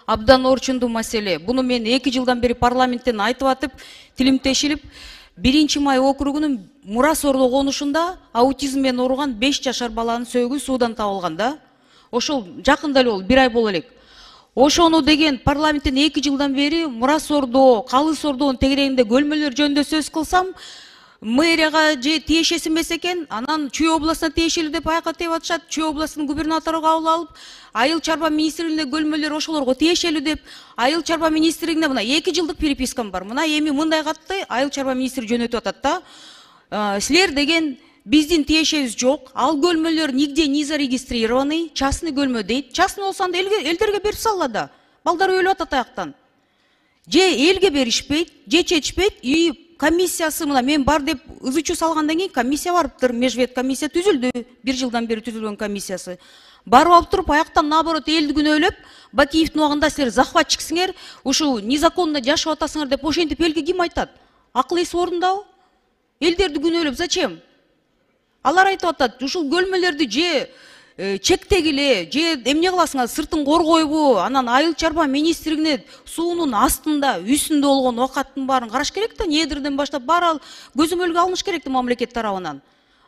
абдан орчундуу маселе. Буну мен 2 жылдан бери парламенттен айтып атып, тилим тешилип, 1-Май округунун Мурас Ордо конушунда аутизм менен ооруган 5 жашар баланын сөөгү суудан табылган да. Ошол жакында эле болду, 1 ай боло элек. Ошону деген парламенттен 2 жылдан бери Мурас Ордо, Калыс Ордонун тегерегинде көлмөлөр жөнүндө сөз кылсам, мэрияга же тиешеси эмес экен, анан Чүй областына тиешелүү деп аяка теп атышат. Чүй областынын губернатору кабыл алып, айыл чарба министрлигинде көлмөлөр ошолорго тиешелүү деп, айыл чарба министрлигинде мына 2 жылдык перепискам бар. Мына эми мындай катты айыл чарба министри жөнөтүп атат да. Силер деген биздин тиешебиз жок. Ал көлмөлөр нигде не зарегистрированный, частный көлмө дейт. Частный болсо анда элдерге берип салла да. Балдар өлүп атат аяктан. Же элге беришпейт, же чечпейт, и комиссиясы мына мен бар деп ызычуу салгандан кийин комиссия барыптыр. Межвет комиссия түзүлдү. 1 жылдан бери түзүлгөн комиссиясы. Барып алып туруп аяктан наоборот элди күнөөлөп, Бакиевдин убагында силер захватчиксиңер, ушу незаконно жашап атасыңар деп ошентип элге ким айтат? Акыл эси орундабы? Элдерди күнөөлөп зачем? Алар айтып атат, ушул көлмөлөрдү же чектегиле, же эмне кыласыңар, сыртын коргойбу, анан айыл чарба министрлигине суунун астында, үстүндө болгон оокаттын баарын караш керек да, недерден баштап баары көзөмөлгө алыныш керек да мамлекет тарабынан.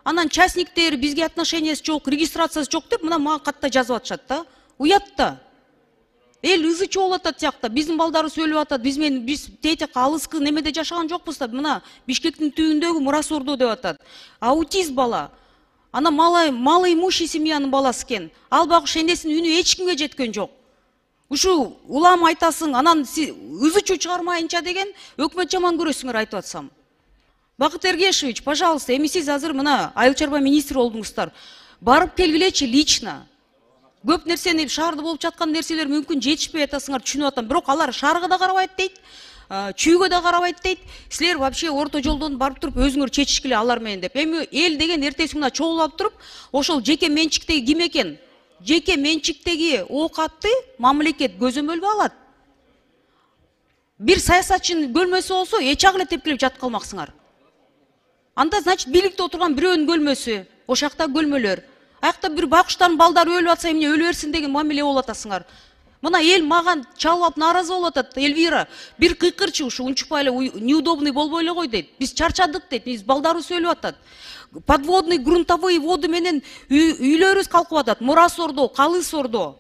Анан частниктер бизге отношениясы жок, регистрациясы жок деп мына мага катта жазып атышат да. Уят да. Эл ызычуу болуп атат тиякта, биздин балдарыбыз өлүп атат, биз тетек алыскы немеде жашаган жокпуз да, мына Бишкектин түбүндөгү Мурас Ордо деп атат. Аутист бала. Ана малоимущий семьянын баласы экен. Ал багыш энесинин үнү эч кимге жеткен жок. Ушу улам айтасың, анан ызычуу чыгармайынча деген өкмөт жаман көрөсүңөр айтып атсам. Бакыт Эргешевич, пожалуйста, эми сиз азыр мына айыл чарба министри болдуңуздар. Барып келгилечи лично. Көп нерсени шаарда болуп жаткан нерселер мүмкүн жетишпей атасыңар, түшүнүп атам. Бирок алар шаарга да карабайт дейт, чүйгө да карабайт дейт. Силер вообще орто жолдон барып туруп өзүңөр чечишкиле алар менен деп. Эми эл деген эртеси мына чогулуп туруп, ошол жеке менчиктеги ким экен? Жеке менчиктеги оокатты мамлекет көзөмөлгө алат. Бир саясатчынын бөлмөсү болсо, эч ак эле тепкилеп жатып калмаксыңар. Анда значит бийликте отурган бирөөнүн бөлмөсү, ошакта бөлмөлөр. Аякта бир бакыштардын балдары өлүп атса, эмне өлө берсин деген мамиле болуп атасыңар. Мына эл маган чалып алып нааразы болуп атат. Элвира, бир кыйкырчы ушу унчукпай эле неудобный болбой эле кой дейт. Биз чарчадык дейт, биз балдарыбыз өлүп атат. Подводный грунтовый воды менен үйлөрүбүз калкып атат. Мурас Ордо, Калыс Ордо.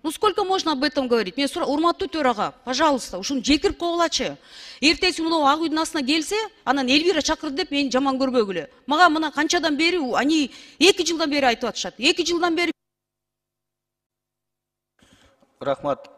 Ну сколько можно об этом говорить? Мен урматтуу төрага, пожалуйста, ушуну жетирип койгулачы. Эртеси мына ак үйдүн астына келсе, анан Элвира чакырды деп мени жаман көрбөгүлө. Мага мына канчадан бери, они 2 жылдан бери айтып атышат. 2 жылдан бери. Рахмат.